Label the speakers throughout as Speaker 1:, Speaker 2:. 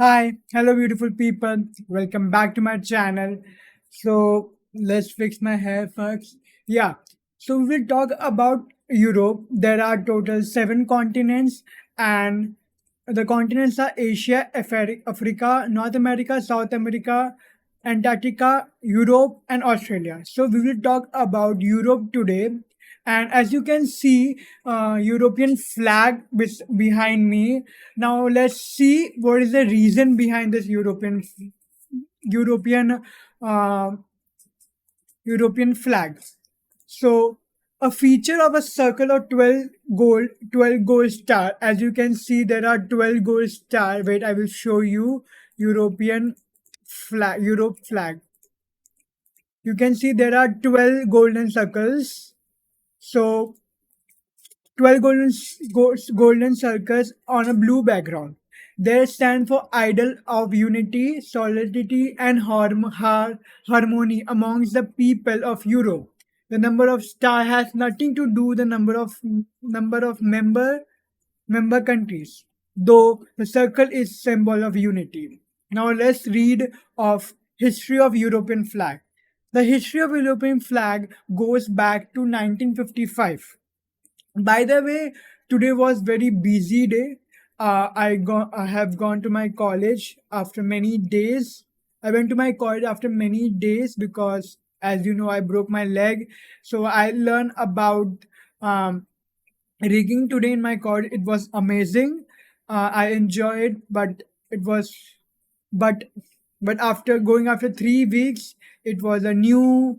Speaker 1: Hi, hello, beautiful people. Welcome back to my channel. So, let's fix my hair first. Yeah, so we will talk about Europe. There are total seven continents, and the continents are Asia, Africa, North America, South America, Antarctica, Europe, and Australia. So, we will talk about Europe today. And as you can see, European flag behind me. Now let's see what is the reason behind this European uh, European flag. So a feature of a circle of 12 gold star. As you can see, there are 12 gold star. Wait, I will show you European Europe flag. You can see there are 12 golden circles. So 12 golden circles on a blue background. They stand for idol of unity, solidarity, and harmony amongst the people of Europe. The number of star has nothing to do with the number of member countries, though the circle is symbol of unity. Now let's read of history of European flag. The history of European flag goes back to 1955. By the way, today was very busy day. I have gone to my college after many days. I went to my college after many days because, as you know, I broke my leg. So I learned about um, rigging today in my college. It was amazing. I enjoyed, but it was, but but after 3 weeks, it was a new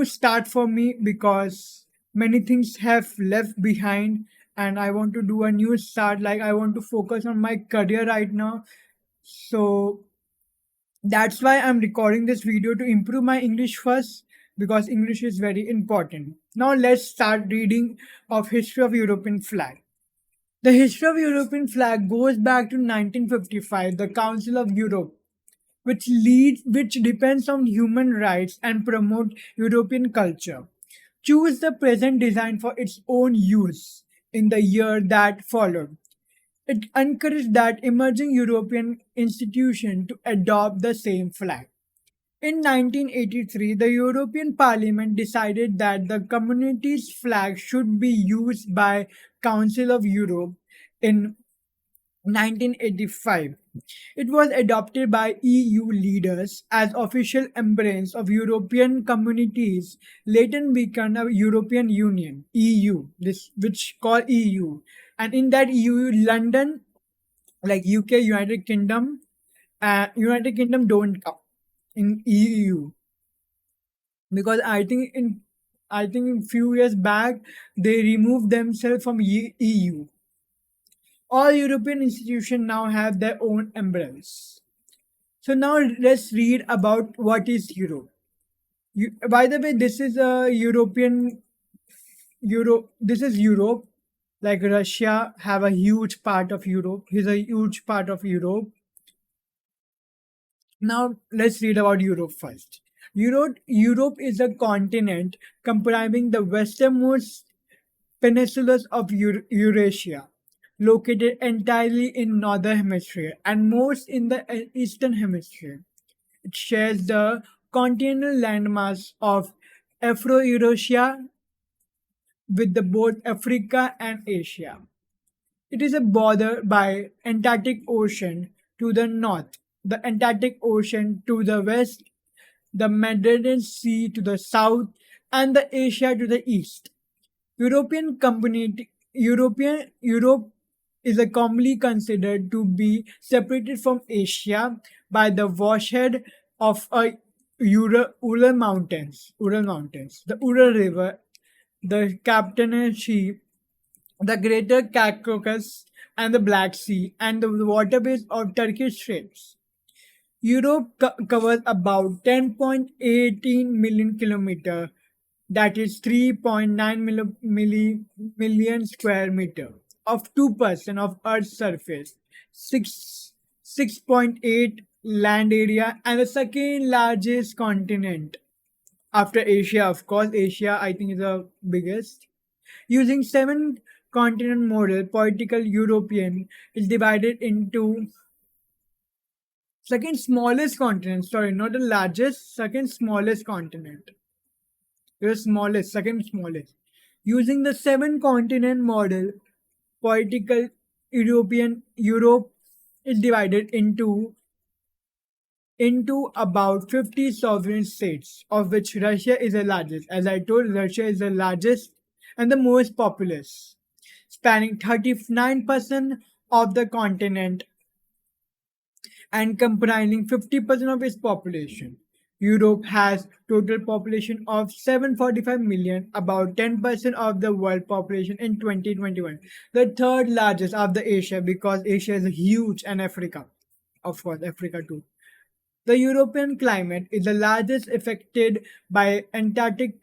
Speaker 1: start for me because many things have left behind and I want to do a new start. Like, I want to focus on my career right now. So that's why I'm recording this video, to improve my English first, because English is very important. Now let's start reading of history of European flag. The history of European flag goes back to 1955, the Council of Europe, which depends on human rights and promote European culture, choose the present design for its own use in the year that followed. It encouraged that emerging European institution to adopt the same flag. In 1983, the European Parliament decided that the community's flag should be used by Council of Europe. In 1985, it was adopted by EU leaders as official emblem of European communities, later became a European Union (EU), this which called EU, and in that EU, London, like UK, United Kingdom don't come in EU, because I think in few years back they removed themselves from EU. All European institutions now have their own emblems. So now let's read about what is Europe. By the way, this is a European Europe. This is Europe. Like Russia have a huge part of Europe. He's a huge part of Europe. Now let's read about Europe first. Europe is a continent comprising the westernmost peninsulas of Eurasia, located entirely in Northern Hemisphere and most in the Eastern Hemisphere. It shares the continental landmass of Afro-Eurasia with the both Africa and Asia. It is a border by Antarctic Ocean to the north, the Atlantic Ocean to the west, the Mediterranean Sea to the south, and the Asia to the east. Europe is a commonly considered to be separated from Asia by the watershed of a Ural Mountains, the Ural River, the Caspian Sea, the Greater Caucasus, and the Black Sea, and the waterways of Turkish Straits. Europe covers about 10.18 million kilometer, that is 3.9 million square meter, of 2% of Earth's surface, 6.8 land area, and the second largest continent after Asia. Of course, Asia I think is the biggest, using continent model, political European is divided into second smallest continent. Sorry, not the largest, second smallest continent. The smallest, second smallest. Using the seven continent model, political Europe is divided into about 50 sovereign states, of which Russia is the largest. As I told, Russia is the largest and the most populous, spanning 39% of the continent and comprising 50% of its population. Europe has total population of 745 million, about 10% of the world population in 2021. The third largest after Asia, because Asia is huge, and Africa. Of course, Africa too. The European climate is the largest affected by Antarctic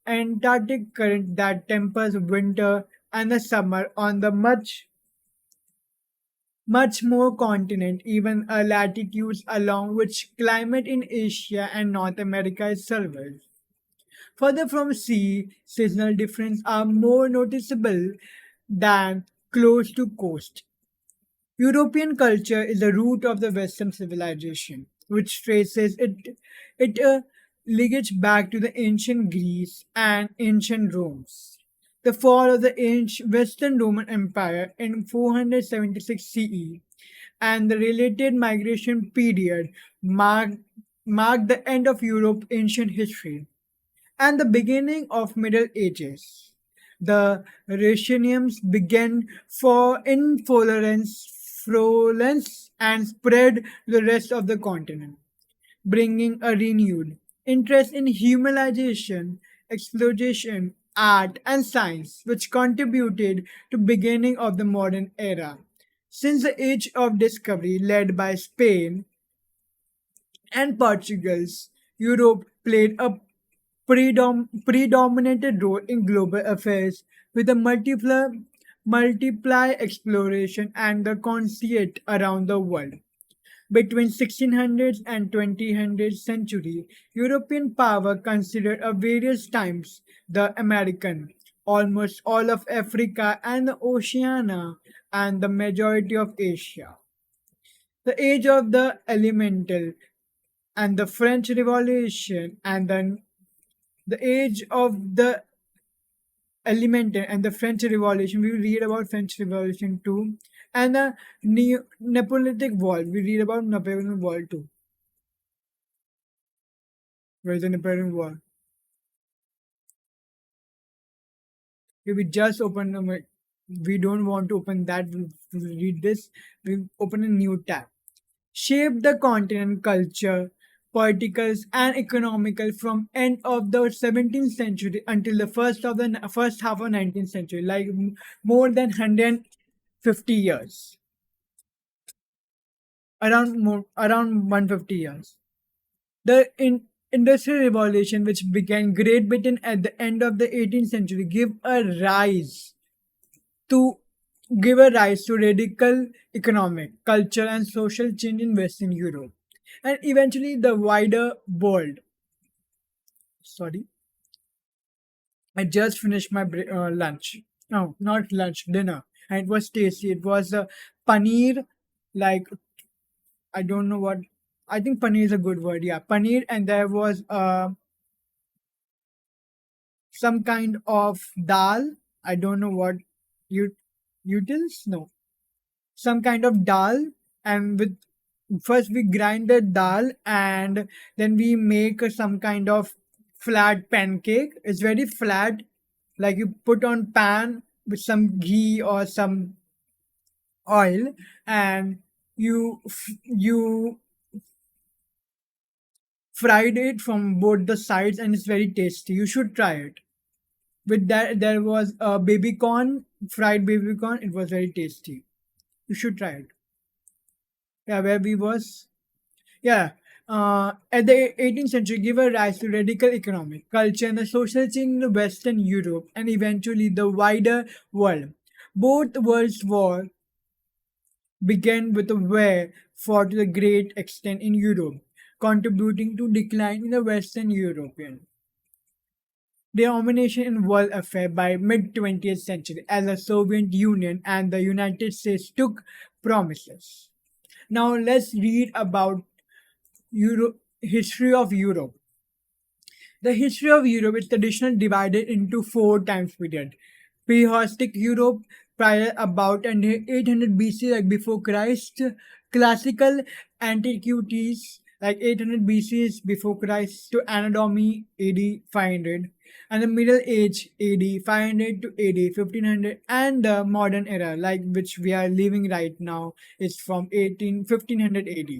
Speaker 1: current that tempers winter and the summer on the much more continent, even latitudes along which climate in Asia and North America is surveyed. Further from sea, seasonal differences are more noticeable than close to coast. European culture is the root of the Western civilization, which traces it lineage back to the ancient Greece and ancient Rome. The fall of the ancient Western Roman Empire in 476 CE and the related migration period marked the end of Europe's ancient history and the beginning of Middle Ages. The Rationings began for in Florence and spread to the rest of the continent, bringing a renewed interest in humanization, exploration, art, and science, which contributed to beginning of the modern era. Since the age of discovery led by Spain and Portugal's, Europe played a predominated role in global affairs with a multiply exploration and the conceit around the world. Between 1600s and 20th century, European power considered at various times the American, almost all of Africa and the Oceania, and the majority of Asia. The age of the elemental and the French Revolution and then the age of the elemental and the French Revolution. We will read about French Revolution too, and the Napoleonic War. We read about Napoleonic War too. Where is the Napoleonic War? Okay, we just opened. We don't want to open that. We read this. We open a new tab. Shaped the continent culture, politicals and economical from end of the 17th century until the first half of 19th century, like more than 150 years, around 150 years. The industrial revolution, which began Great Britain at the end of the 18th century, to give a rise to radical economic, cultural, and social change in Western Europe, and eventually the wider world. Sorry, I just finished my lunch. No, not lunch, dinner, and it was tasty. It was paneer, like I don't know what. I think paneer is a good word. Yeah, paneer, and there was some kind of dal. I don't know what you utils. No, some kind of dal, and with first we grind the dal and then we make some kind of flat pancake. It's very flat, like you put on pan with some ghee or some oil, and you fried it from both the sides, and it's very tasty. You should try it. With that, there was a baby corn, fried baby corn. It was very tasty. You should try it. Yeah, where we was. Yeah. At the 18th century, gave a rise to radical economic, culture, and the social change in Western Europe and eventually the wider world. Both world wars began with a war fought to a great extent in Europe, contributing to decline in the Western European. domination in world affair by mid 20th century as the Soviet Union and the United States took promises. Now let's read about history of Europe. The history of Europe is traditionally divided into four times period. Prehistoric Europe, prior about 800 BC, like before Christ. Classical antiquities, like 800 BC is before Christ to Anatomy AD 500. And the Middle Age AD 500 to AD 1500, and the modern era, like which we are living right now, is from 1500 AD.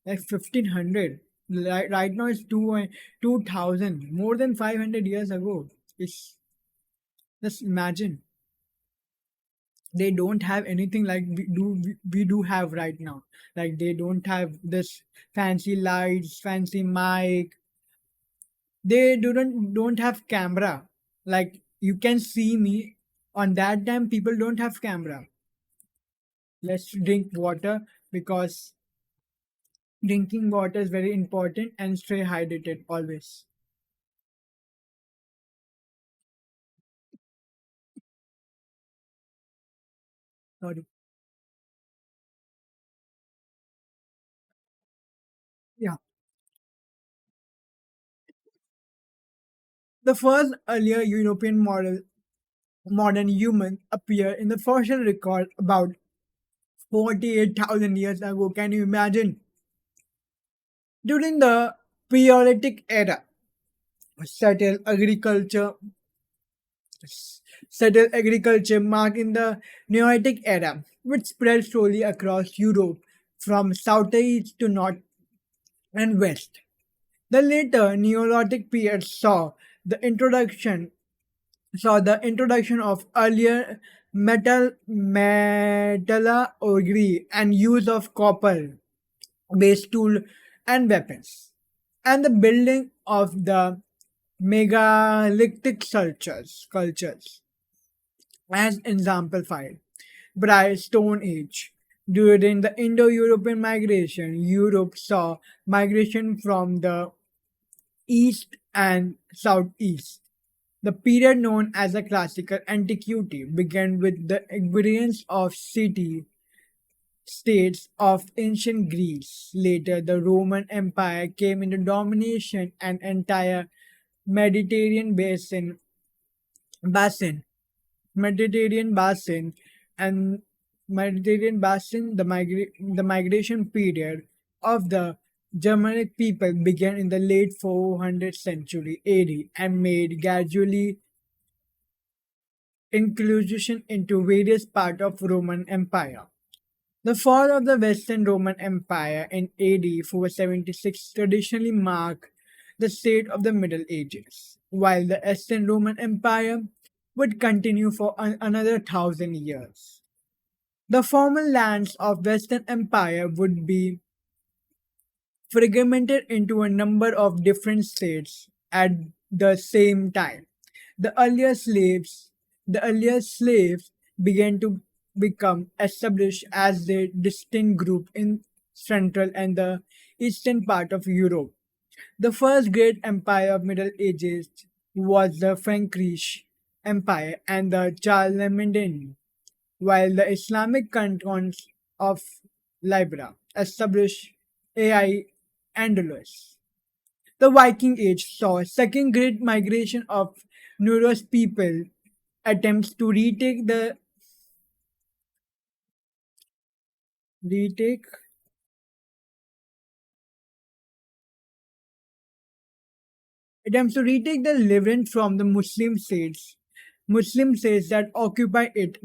Speaker 1: Like 1500. Right now it's 2000, more than 500 years ago. It's just imagine, they don't have anything like we do have right now. Like they don't have this fancy lights, fancy mic. They don't have camera. Like you can see me. On that time, people don't have camera. Let's drink water, because drinking water is very important, and stay hydrated always. Sorry. Yeah. The first earlier European modern human appeared in the fossil record about 48,000 years ago. Can you imagine? During the Paleolithic era, settled agriculture, settled agriculture marked in the Neolithic era, which spread slowly across Europe from southeast to north and west. The later Neolithic period saw the introduction of earlier metallurgy and use of copper based tool and weapons, and the building of the megalithic cultures as exemplified by Stone Age. During the Indo-European migration, Europe saw migration from the east and southeast. The period known as the classical antiquity began with the experience of city states of ancient Greece. Later, the Roman Empire came into domination and entire Mediterranean basin, Mediterranean basin, and Mediterranean basin. The migration period of the Germanic people began in the late 400th century AD and made gradually inclusion into various parts of Roman Empire. The fall of the Western Roman Empire in AD 476 traditionally marked the state of the Middle Ages, while the Eastern Roman Empire would continue for another 1,000 years. The former lands of Western Empire would be fragmented into a number of different states at the same time. The earlier slaves, the earlier slaves began to become established as a distinct group in central and the eastern part of Europe. The first great empire of Middle Ages was the Frankish Empire and the Charlemagne, while the Islamic cantons of Libya established AI Andalus. The Viking Age saw a second great migration of Norse people, attempts to retake the Levant from the Muslim states that occupied it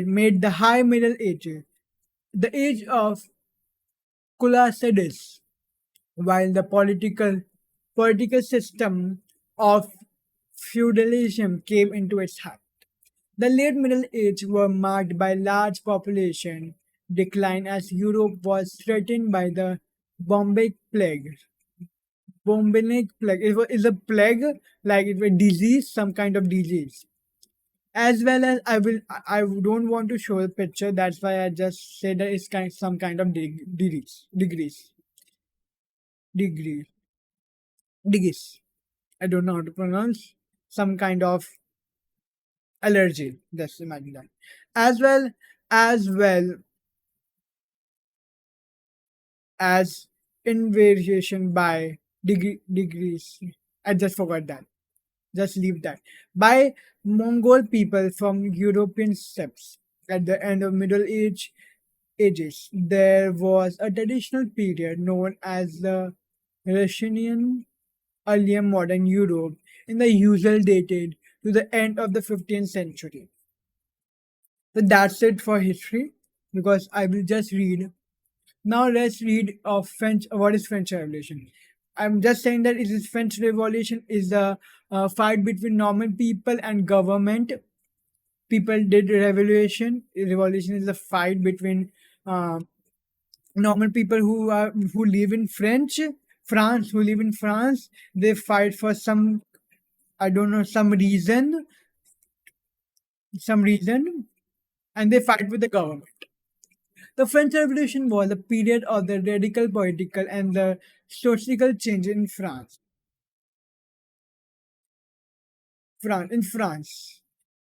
Speaker 1: made the High Middle Ages the age of Crusaders, while the political system of feudalism came into its height. The late Middle Age were marked by large population decline as Europe was threatened by the Bombay plague. Bombinic plague is a plague, like it was disease, some kind of disease. As well as I don't want to show a picture. That's why I just said that it's some kind of degrees. degrees. I don't know how to pronounce. Some kind of allergy. Just imagine that. As well as invariation by degrees. I just forgot that. Just leave that. By Mongol people from European steppes at the end of Ages. There was a traditional period known as the Russian earlier modern Europe in the usual dated to the end of the 15th century. So that's it for history because I will just read. Now let's read of French. What is French Revolution? I'm just saying that it is French Revolution is the fight between normal people and government. People did revolution. Revolution is the fight between uh, normal people who live in France, who live in France. They fight for some, I don't know, some reason, and they fight with the government. The French Revolution was a period of the radical political and the social change in France.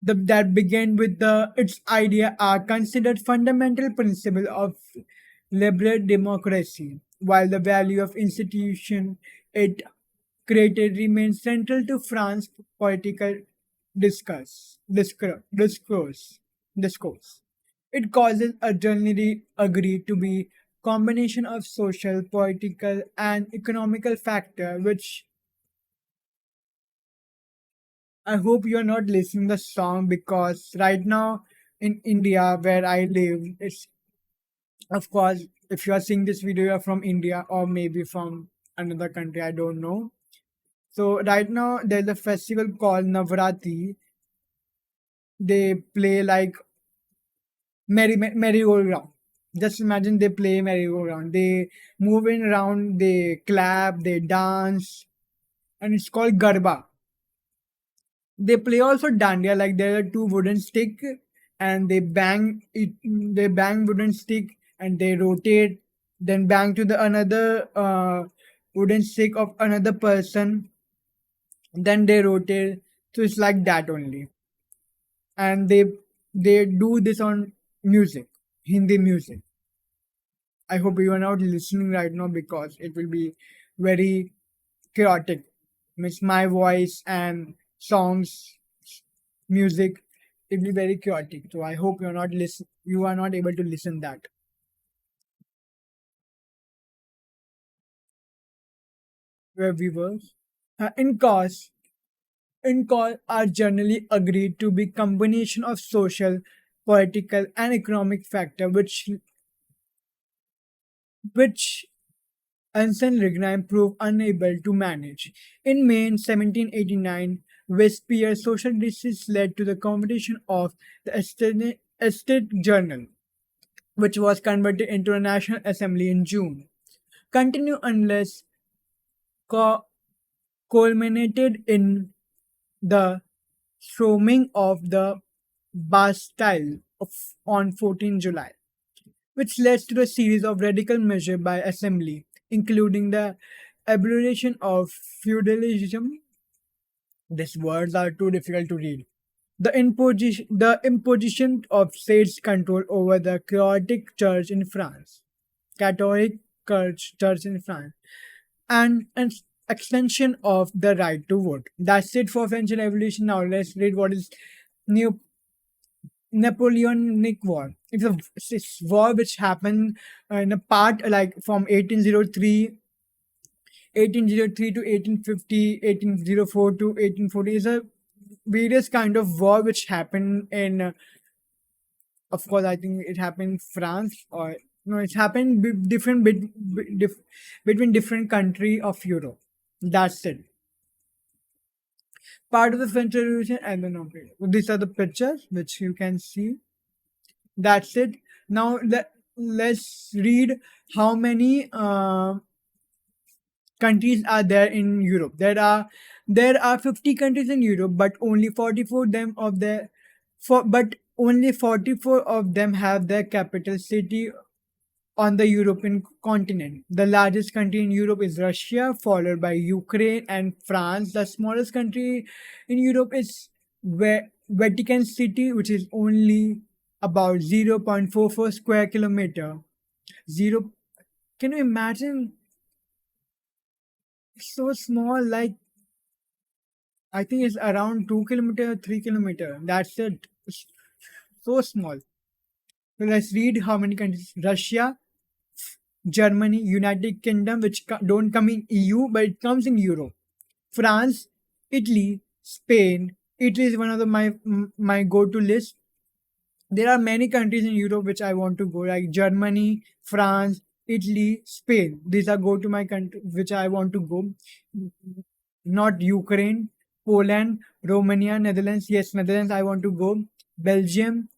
Speaker 1: That began with its idea are considered fundamental principle of liberal democracy, while the value of institution it created remains central to France's political discourse. It causes a generally agreed to be combination of social, political, and economical factor, which I hope you're not listening the song because right now in India where I live, it's of course if you are seeing this video you're from India or maybe from another country, I don't know. So right now there's a festival called Navratri. They play like merry-go-round. Just imagine they play merry-go-round. They move in around, they clap, they dance, and it's called Garba. They play also dandiya, like there are two wooden stick and they bang it. They bang wooden stick and they rotate, then bang to the another wooden stick of another person. Then they rotate. So it's like that only, and they do this on music, Hindi music. I hope you are not listening right now because it will be very chaotic. Means my voice and songs, music, it will be very chaotic. So I hope you are not able to listen that. Where viewers. In cause are generally agreed to be combination of social, political and economic factor which Anson Rignheim proved unable to manage. In May 1789, Westpierre's social districts led to the competition of the Estate Journal, which was converted into a National Assembly in June. Continue unless co- culminated in the storming of the Bastille on 14 July, which led to a series of radical measures by assembly, including the abolition of feudalism. These words are too difficult to read. The imposition of state's control over the Catholic church in France, and an extension of the right to vote. That's it for French Revolution. Now let's read what is new Napoleonic War. It's war which happened in a part like from 1803 to 1850, 1804 to 1840 is a various kind of war which happened in, of course, I think it happened in France or no, it's happened between different country of Europe. That's it. Part of the French Revolution and the non These are the pictures which you can see. That's it. Now let's read how many countries are there in Europe. There are 50 countries in Europe, but only 44 them of their for but only 44 of them have their capital city on the European continent. The largest country in Europe is Russia, followed by Ukraine and France. The smallest country in Europe is Vatican City, which is only about 0.44 square kilometer. Zero. Can you imagine? It's so small. Like I think it's around 2 kilometer, 3 kilometer. That's it. It's so small. So let's read how many countries: Russia, Germany, United Kingdom, which don't come in EU, but it comes in Europe. France, Italy, Spain. Italy is one of my go-to list. There are many countries in Europe which I want to go, like Germany, France, Italy, Spain. These are go to my country which I want to go. Not Ukraine, Poland, Romania, Netherlands. Yes, Netherlands I want to go. Belgium,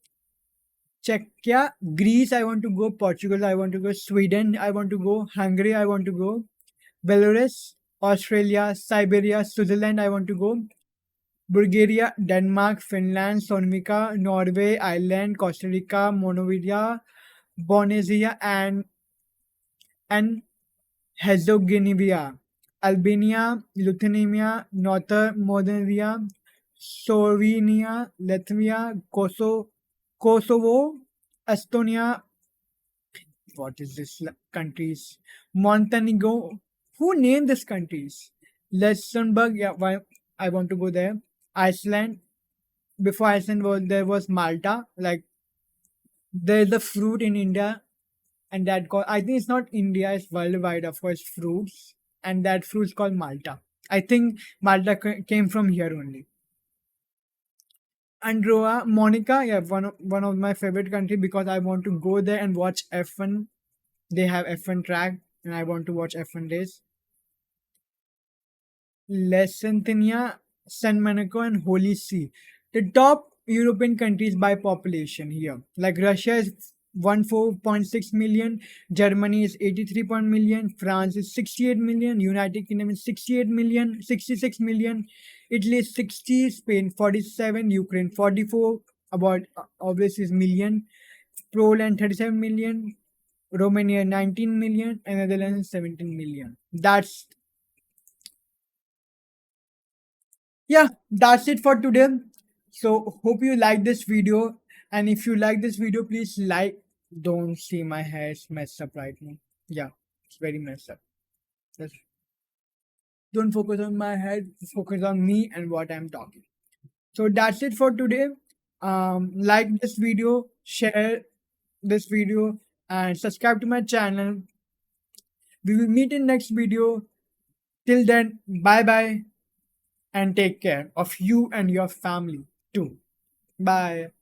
Speaker 1: Czechia, Greece I want to go. Portugal I want to go. Sweden I want to go. Hungary I want to go. Belarus, Australia, Siberia, Switzerland I want to go. Bulgaria, Denmark, Finland, Slovakia, Norway, Ireland, Costa Rica, Monrovia, Bosnia, and Herzegovina, Albania, Lithuania, Northern Moldavia, Slovenia, Latvia, Kosovo, Estonia. What is this countries? Montenegro. Who named these countries? Luxembourg. Yeah, why I want to go there. Iceland. Before Iceland was there was Malta. Like there's a fruit in India, and that called I think it's not India, it's worldwide. Of course, fruits, and that fruit's called Malta. I think Malta came from here only. Andorra, Monica, yeah, one of my favorite country because I want to go there and watch F1. They have F1 track, and I want to watch F1 race. Lesotho, San Monaco, and Holy See. The top European countries by population here. Like Russia is 14.6 million, Germany is 83 million, France is 68 million, United Kingdom is 68 million, 66 million, Italy is 60, Spain 47, Ukraine 44, about obviously is million, Poland 37 million, Romania 19 million, and Netherlands 17 million. That's it for today. So hope you like this video, and if you like this video, please like. Don't see my hair's messed up right now. Yeah, it's very messed up. Just don't focus on my head, focus on me and what I'm talking. So that's it for today. Like this video, share this video, and subscribe to my channel. We will meet in next video. Till then, bye bye, and take care of you and your family too. Bye.